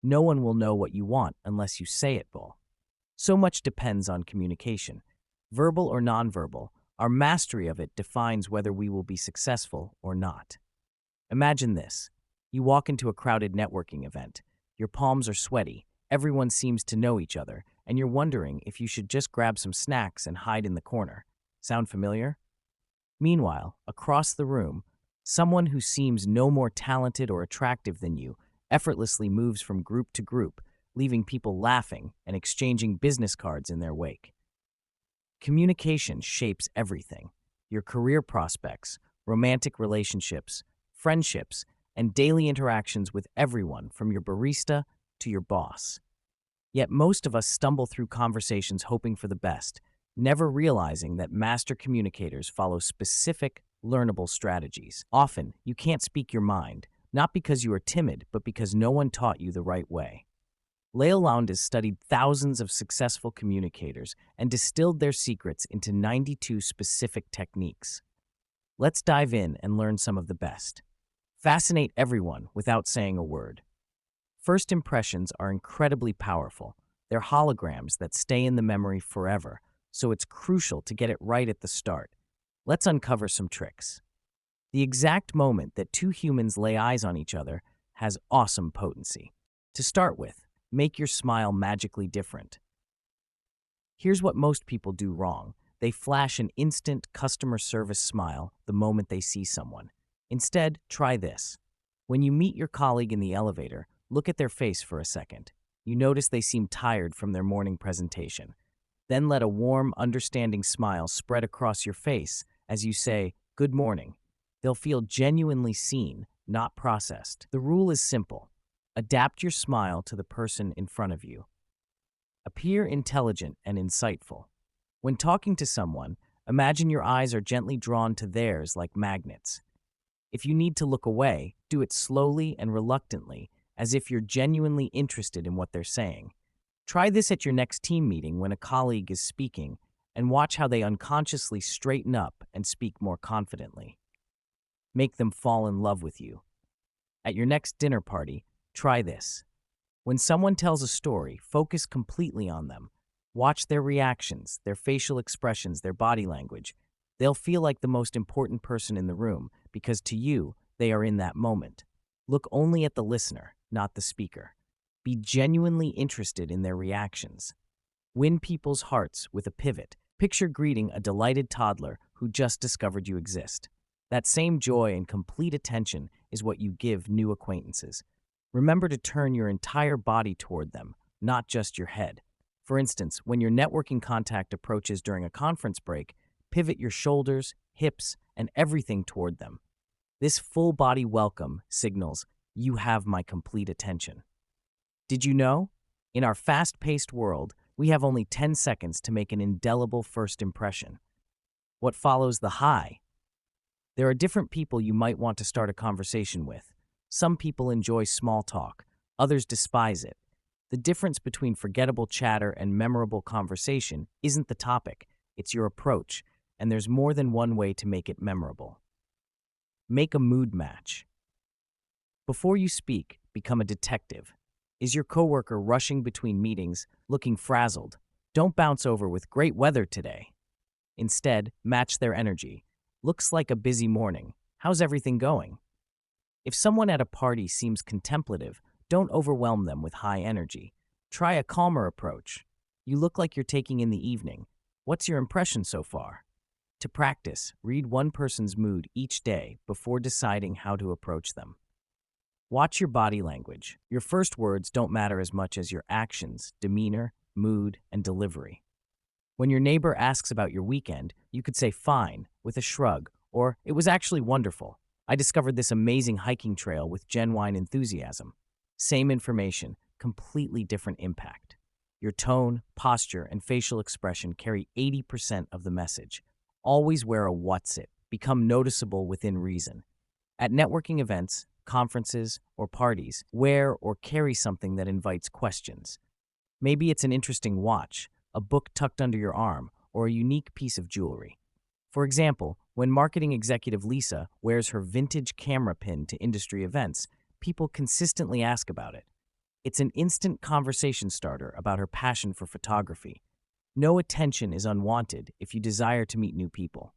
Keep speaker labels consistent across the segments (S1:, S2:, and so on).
S1: No one will know what you want unless you say it, Bull. So much depends on communication. Verbal or nonverbal, our mastery of it defines whether we will be successful or not. Imagine this. You walk into a crowded networking event. Your palms are sweaty, everyone seems to know each other, and you're wondering if you should just grab some snacks and hide in the corner. Sound familiar? Meanwhile, across the room, someone who seems no more talented or attractive than you effortlessly moves from group to group, leaving people laughing and exchanging business cards in their wake. Communication shapes everything: your career prospects, romantic relationships, friendships, and daily interactions with everyone from your barista to your boss. Yet most of us stumble through conversations hoping for the best, never realizing that master communicators follow specific, learnable strategies. Often, you can't speak your mind, not because you are timid, but because no one taught you the right way. Leil Lowndes studied thousands of successful communicators and distilled their secrets into 92 specific techniques. Let's dive in and learn some of the best. Fascinate everyone without saying a word. First impressions are incredibly powerful. They're holograms that stay in the memory forever, so it's crucial to get it right at the start. Let's uncover some tricks. The exact moment that two humans lay eyes on each other has awesome potency. To start with, make your smile magically different. Here's what most people do wrong. They flash an instant customer service smile the moment they see someone. Instead, try this. When you meet your colleague in the elevator, look at their face for a second. You notice they seem tired from their morning presentation. Then let a warm, understanding smile spread across your face as you say, "Good morning." They'll feel genuinely seen, not processed. The rule is simple. Adapt your smile to the person in front of you. Appear intelligent and insightful. When talking to someone, imagine your eyes are gently drawn to theirs like magnets. If you need to look away, do it slowly and reluctantly, as if you're genuinely interested in what they're saying. Try this at your next team meeting when a colleague is speaking, and watch how they unconsciously straighten up and speak more confidently. Make them fall in love with you. At your next dinner party, try this. When someone tells a story, focus completely on them. Watch their reactions, their facial expressions, their body language. They'll feel like the most important person in the room because to you, they are in that moment. Look only at the listener, not the speaker. Be genuinely interested in their reactions. Win people's hearts with a pivot. Picture greeting a delighted toddler who just discovered you exist. That same joy and complete attention is what you give new acquaintances. Remember to turn your entire body toward them, not just your head. For instance, when your networking contact approaches during a conference break, pivot your shoulders, hips, and everything toward them. This full body welcome signals, "You have my complete attention." Did you know? In our fast-paced world, we have only 10 seconds to make an indelible first impression. What follows the high? There are different people you might want to start a conversation with. Some people enjoy small talk, others despise it. The difference between forgettable chatter and memorable conversation isn't the topic, it's your approach, and there's more than one way to make it memorable. Make a mood match. Before you speak, become a detective. Is your coworker rushing between meetings, looking frazzled? Don't bounce over with "Great weather today." Instead, match their energy. "Looks like a busy morning. How's everything going?" If someone at a party seems contemplative, don't overwhelm them with high energy. Try a calmer approach. "You look like you're taking in the evening. What's your impression so far?" To practice, read one person's mood each day before deciding how to approach them. Watch your body language. Your first words don't matter as much as your actions, demeanor, mood, and delivery. When your neighbor asks about your weekend, you could say "fine" with a shrug, or "it was actually wonderful. I discovered this amazing hiking trail with genuine enthusiasm." Same information, completely different impact. Your tone, posture, and facial expression carry 80% of the message. Always wear a "what's it." Become noticeable within reason. At networking events, conferences, or parties, wear or carry something that invites questions. Maybe it's an interesting watch, a book tucked under your arm, or a unique piece of jewelry. For example, when marketing executive Lisa wears her vintage camera pin to industry events, people consistently ask about it. It's an instant conversation starter about her passion for photography. No attention is unwanted if you desire to meet new people.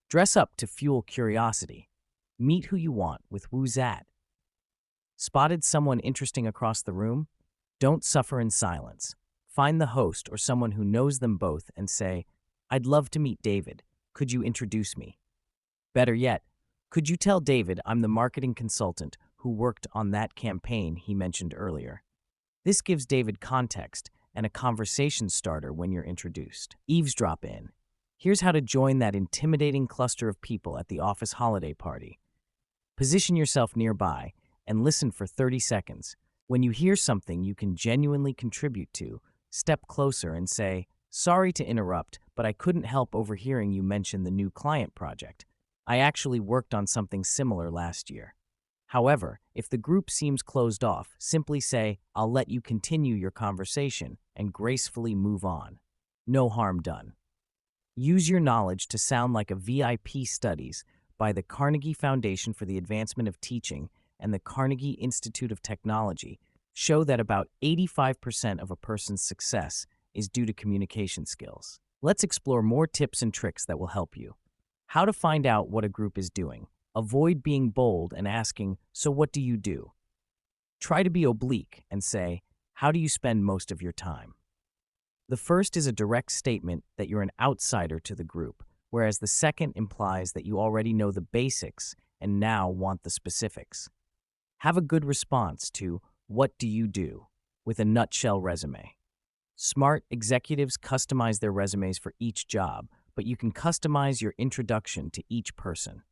S1: Dress up to fuel curiosity. Meet who you want with Woozat. Spotted someone interesting across the room? Don't suffer in silence. Find the host or someone who knows them both and say, "I'd love to meet David. Could you introduce me?" Better yet, could you tell David I'm the marketing consultant who worked on that campaign he mentioned earlier? This gives David context and a conversation starter when you're introduced. Eavesdrop in. Here's how to join that intimidating cluster of people at the office holiday party. Position yourself nearby and listen for 30 seconds. When you hear something you can genuinely contribute to, step closer and say, "Sorry to interrupt, but I couldn't help overhearing you mention the new client project. I actually worked on something similar last year." However, if the group seems closed off, simply say, "I'll let you continue your conversation," and gracefully move on. No harm done. Use your knowledge to sound like a VIP studies by the Carnegie Foundation for the Advancement of Teaching and the Carnegie Institute of Technology show that about 85% of a person's success is due to communication skills. Let's explore more tips and tricks that will help you. How to find out what a group is doing. Avoid being bold and asking, "So what do you do?" Try to be oblique and say, "How do you spend most of your time?" The first is a direct statement that you're an outsider to the group, whereas the second implies that you already know the basics and now want the specifics. Have a good response to "What do you do?" with a nutshell resume. Smart executives customize their resumes for each job, but you can customize your introduction to each person.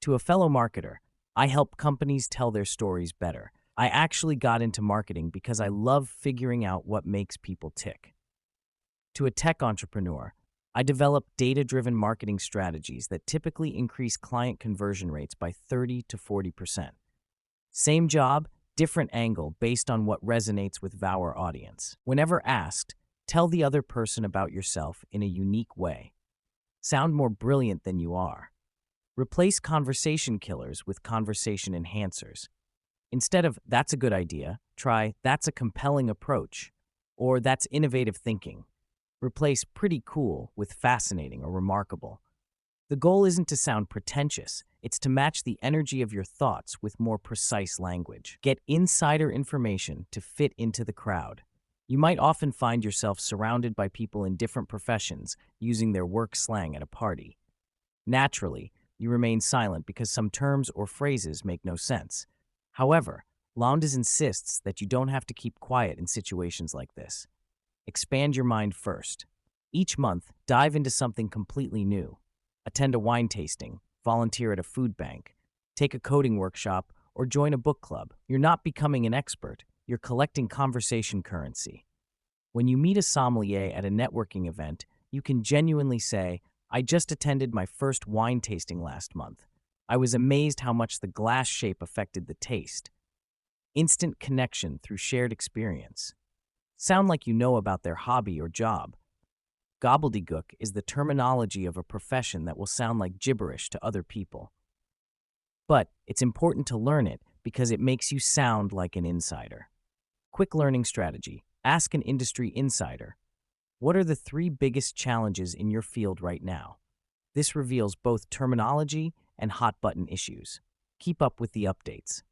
S1: To a fellow marketer, "I help companies tell their stories better. I actually got into marketing because I love figuring out what makes people tick." To a tech entrepreneur, "I develop data-driven marketing strategies that typically increase client conversion rates by 30 to 40%. Same job, different angle based on what resonates with our audience." Whenever asked, tell the other person about yourself in a unique way. Sound more brilliant than you are. Replace conversation killers with conversation enhancers. Instead of "That's a good idea," try "That's a compelling approach," or "That's innovative thinking." Replace "pretty cool" with "fascinating" or "remarkable." The goal isn't to sound pretentious, it's to match the energy of your thoughts with more precise language. Get insider information to fit into the crowd. You might often find yourself surrounded by people in different professions using their work slang at a party. Naturally, you remain silent because some terms or phrases make no sense. However, Lowndes insists that you don't have to keep quiet in situations like this. Expand your mind first. Each month, dive into something completely new. Attend a wine tasting, volunteer at a food bank, take a coding workshop, or join a book club. You're not becoming an expert, you're collecting conversation currency. When you meet a sommelier at a networking event, you can genuinely say, "I just attended my first wine tasting last month. I was amazed how much the glass shape affected the taste." Instant connection through shared experience. Sound like you know about their hobby or job. Gobbledygook is the terminology of a profession that will sound like gibberish to other people. But it's important to learn it because it makes you sound like an insider. Quick learning strategy. Ask an industry insider. What are the 3 biggest challenges in your field right now? This reveals both terminology and hot-button issues. Keep up with the updates.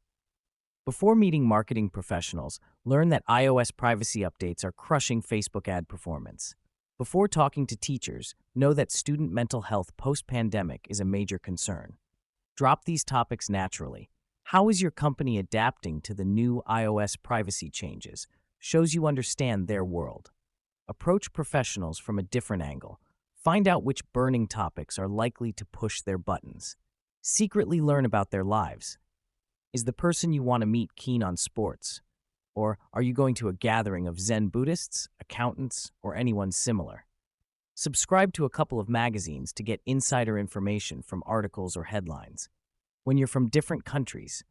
S1: Before meeting marketing professionals, learn that iOS privacy updates are crushing Facebook ad performance. Before talking to teachers, know that student mental health post-pandemic is a major concern. Drop these topics naturally. How is your company adapting to the new iOS privacy changes? Shows you understand their world. Approach professionals from a different angle. Find out which burning topics are likely to push their buttons. Secretly learn about their lives. Is the person you want to meet keen on sports? Or are you going to a gathering of Zen Buddhists, accountants, or anyone similar? Subscribe to a couple of magazines to get insider information from articles or headlines. When you're from different countries.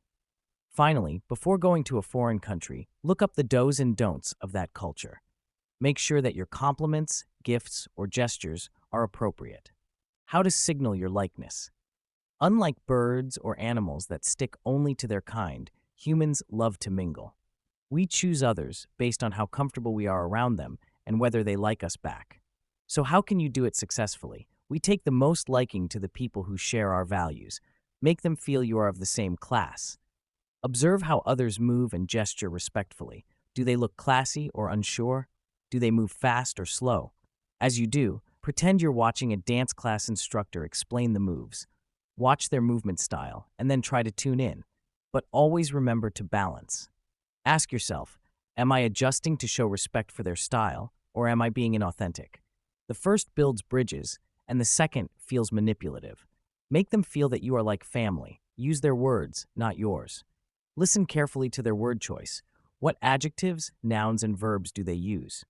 S1: Finally, before going to a foreign country, look up the do's and don'ts of that culture. Make sure that your compliments, gifts, or gestures are appropriate. How to signal your likeness. Unlike birds or animals that stick only to their kind, humans love to mingle. We choose others based on how comfortable we are around them and whether they like us back. So, how can you do it successfully? We take the most liking to the people who share our values. Make them feel you are of the same class. Observe how others move and gesture respectfully. Do they look classy or unsure? Do they move fast or slow? As you do, pretend you're watching a dance class instructor explain the moves. Watch their movement style and then try to tune in. But always remember to balance. Ask yourself, am I adjusting to show respect for their style, or am I being inauthentic? The first builds bridges, and the second feels manipulative. Make them feel that you are like family. Use their words, not yours. Listen carefully to their word choice. What adjectives, nouns, and verbs do they use?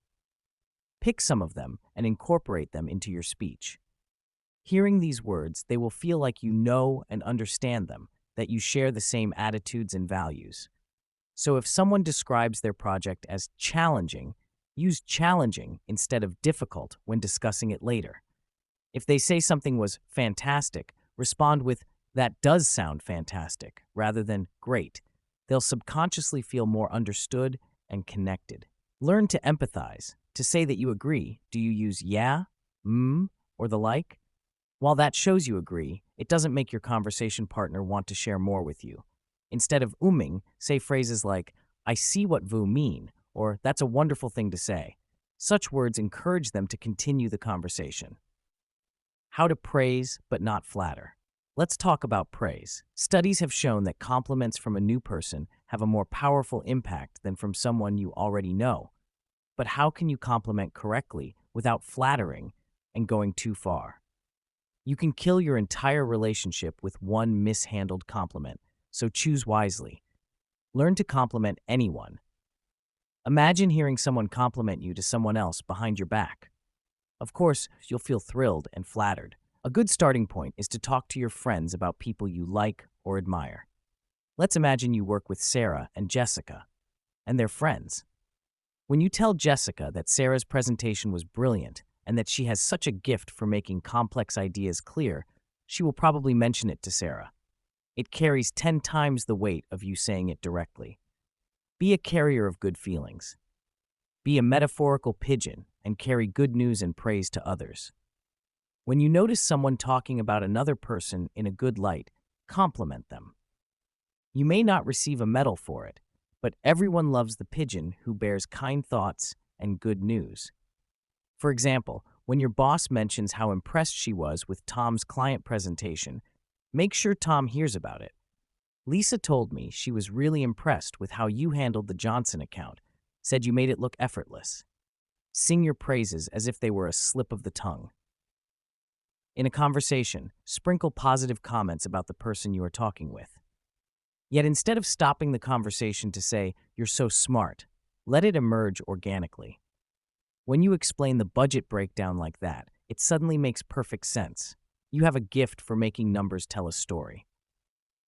S1: Pick some of them and incorporate them into your speech. Hearing these words, they will feel like you know and understand them, that you share the same attitudes and values. So if someone describes their project as challenging, use challenging instead of difficult when discussing it later. If they say something was fantastic, respond with, that does sound fantastic, rather than great. They'll subconsciously feel more understood and connected. Learn to empathize. To say that you agree, do you use yeah, or the like? While that shows you agree, it doesn't make your conversation partner want to share more with you. Instead of say phrases like, I see what VU mean, or that's a wonderful thing to say. Such words encourage them to continue the conversation. How to praise but not flatter. Let's talk about praise. Studies have shown that compliments from a new person have a more powerful impact than from someone you already know. But how can you compliment correctly without flattering and going too far? You can kill your entire relationship with one mishandled compliment, so choose wisely. Learn to compliment anyone. Imagine hearing someone compliment you to someone else behind your back. Of course, you'll feel thrilled and flattered. A good starting point is to talk to your friends about people you like or admire. Let's imagine you work with Sarah and Jessica, and they're friends. When you tell Jessica that Sarah's presentation was brilliant and that she has such a gift for making complex ideas clear, she will probably mention it to Sarah. It carries 10 times the weight of you saying it directly. Be a carrier of good feelings. Be a metaphorical pigeon and carry good news and praise to others. When you notice someone talking about another person in a good light, compliment them. You may not receive a medal for it, but everyone loves the pigeon who bears kind thoughts and good news. For example, when your boss mentions how impressed she was with Tom's client presentation, make sure Tom hears about it. Lisa told me she was really impressed with how you handled the Johnson account, said you made it look effortless. Sing your praises as if they were a slip of the tongue. In a conversation, sprinkle positive comments about the person you are talking with. Yet instead of stopping the conversation to say, you're so smart, let it emerge organically. When you explain the budget breakdown like that, it suddenly makes perfect sense. You have a gift for making numbers tell a story.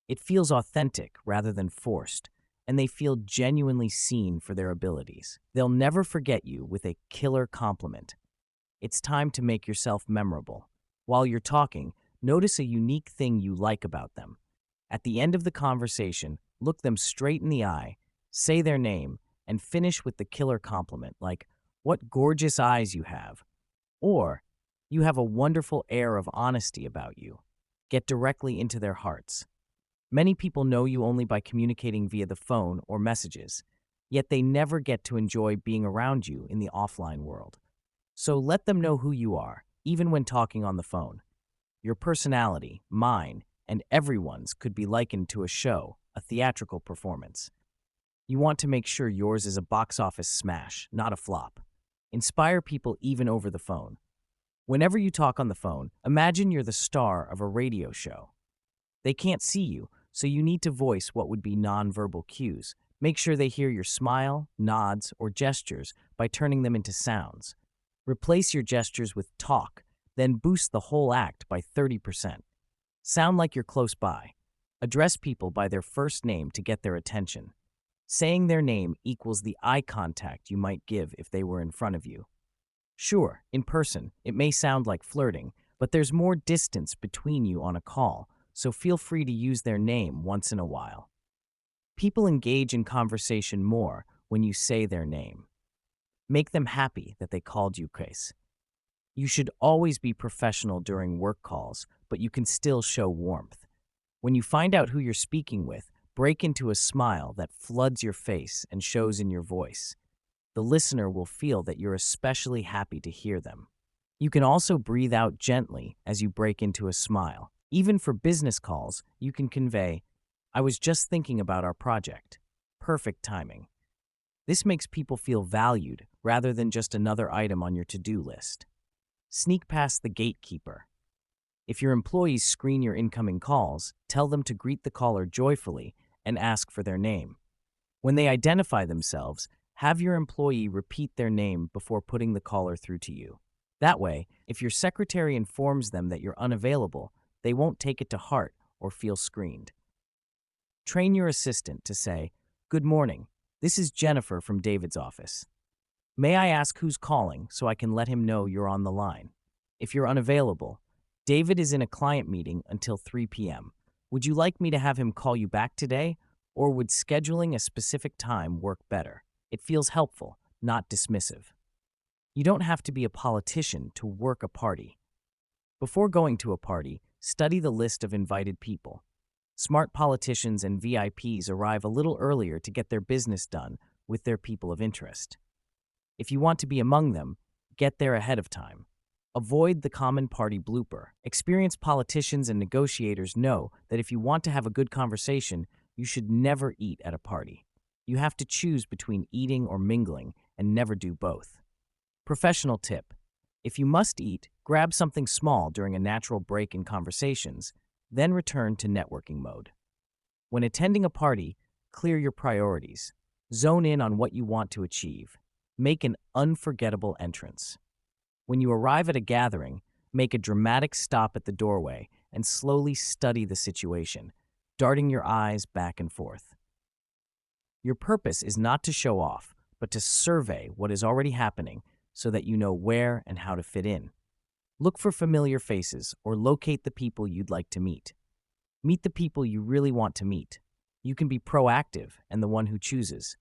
S1: It feels authentic rather than forced, and they feel genuinely seen for their abilities. They'll never forget you with a killer compliment. It's time to make yourself memorable. While you're talking, notice a unique thing you like about them. At the end of the conversation, look them straight in the eye, say their name, and finish with the killer compliment like, what gorgeous eyes you have, or you have a wonderful air of honesty about you. Get directly into their hearts. Many people know you only by communicating via the phone or messages, yet they never get to enjoy being around you in the offline world. So let them know who you are, even when talking on the phone. Your personality, mine, and everyone's could be likened to a show, a theatrical performance. You want to make sure yours is a box office smash, not a flop. Inspire people even over the phone. Whenever you talk on the phone, imagine you're the star of a radio show. They can't see you, so you need to voice what would be nonverbal cues. Make sure they hear your smile, nods, or gestures by turning them into sounds. Replace your gestures with talk, then boost the whole act by 30%. Sound like you're close by. Address people by their first name to get their attention. Saying their name equals the eye contact you might give if they were in front of you. Sure, in person, it may sound like flirting, but there's more distance between you on a call, so feel free to use their name once in a while. People engage in conversation more when you say their name. Make them happy that they called you Chris. You should always be professional during work calls, but you can still show warmth. When you find out who you're speaking with, break into a smile that floods your face and shows in your voice. The listener will feel that you're especially happy to hear them. You can also breathe out gently as you break into a smile. Even for business calls, you can convey, "I was just thinking about our project." Perfect timing. This makes people feel valued rather than just another item on your to-do list. Sneak past the gatekeeper. If your employees screen your incoming calls, tell them to greet the caller joyfully and ask for their name. When they identify themselves, have your employee repeat their name before putting the caller through to you. That way, if your secretary informs them that you're unavailable, they won't take it to heart or feel screened. Train your assistant to say, "Good morning, this is Jennifer from David's office. May I ask who's calling so I can let him know you're on the line? If you're unavailable, David is in a client meeting until 3 p.m. Would you like me to have him call you back today, or would scheduling a specific time work better?" It feels helpful, not dismissive. You don't have to be a politician to work a party. Before going to a party, study the list of invited people. Smart politicians and VIPs arrive a little earlier to get their business done with their people of interest. If you want to be among them, get there ahead of time. Avoid the common party blooper. Experienced politicians and negotiators know that if you want to have a good conversation, you should never eat at a party. You have to choose between eating or mingling and never do both. Professional tip: if you must eat, grab something small during a natural break in conversations, then return to networking mode. When attending a party, clear your priorities. Zone in on what you want to achieve. Make an unforgettable entrance. When you arrive at a gathering, make a dramatic stop at the doorway and slowly study the situation, darting your eyes back and forth. Your purpose is not to show off, but to survey what is already happening so that you know where and how to fit in. Look for familiar faces or locate the people you'd like to meet. Meet the people you really want to meet. You can be proactive and the one who chooses.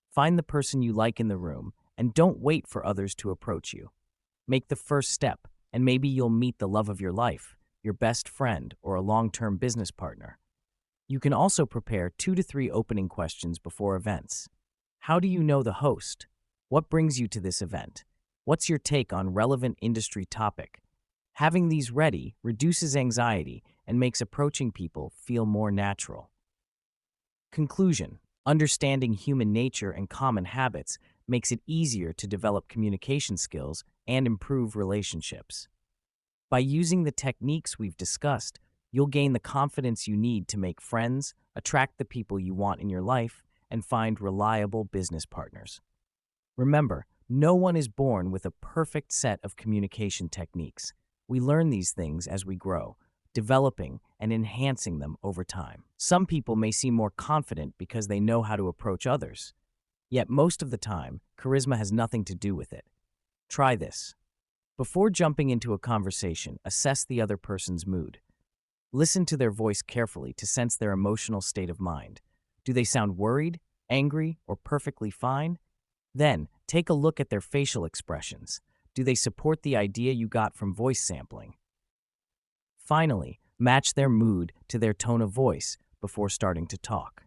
S1: Find the person you like in the room and don't wait for others to approach you. Make the first step, and maybe you'll meet the love of your life, your best friend, or a long-term business partner. You can also prepare 2 to 3 opening questions before events. How do you know the host? What brings you to this event? What's your take on relevant industry topic? Having these ready reduces anxiety and makes approaching people feel more natural. Conclusion: understanding human nature and common habits makes it easier to develop communication skills and improve relationships. By using the techniques we've discussed, you'll gain the confidence you need to make friends, attract the people you want in your life, and find reliable business partners. Remember, no one is born with a perfect set of communication techniques. We learn these things as we grow, developing and enhancing them over time. Some people may seem more confident because they know how to approach others. Yet most of the time, charisma has nothing to do with it. Try this. Before jumping into a conversation, assess the other person's mood. Listen to their voice carefully to sense their emotional state of mind. Do they sound worried, angry, or perfectly fine? Then, take a look at their facial expressions. Do they support the idea you got from voice sampling? Finally, match their mood to their tone of voice before starting to talk.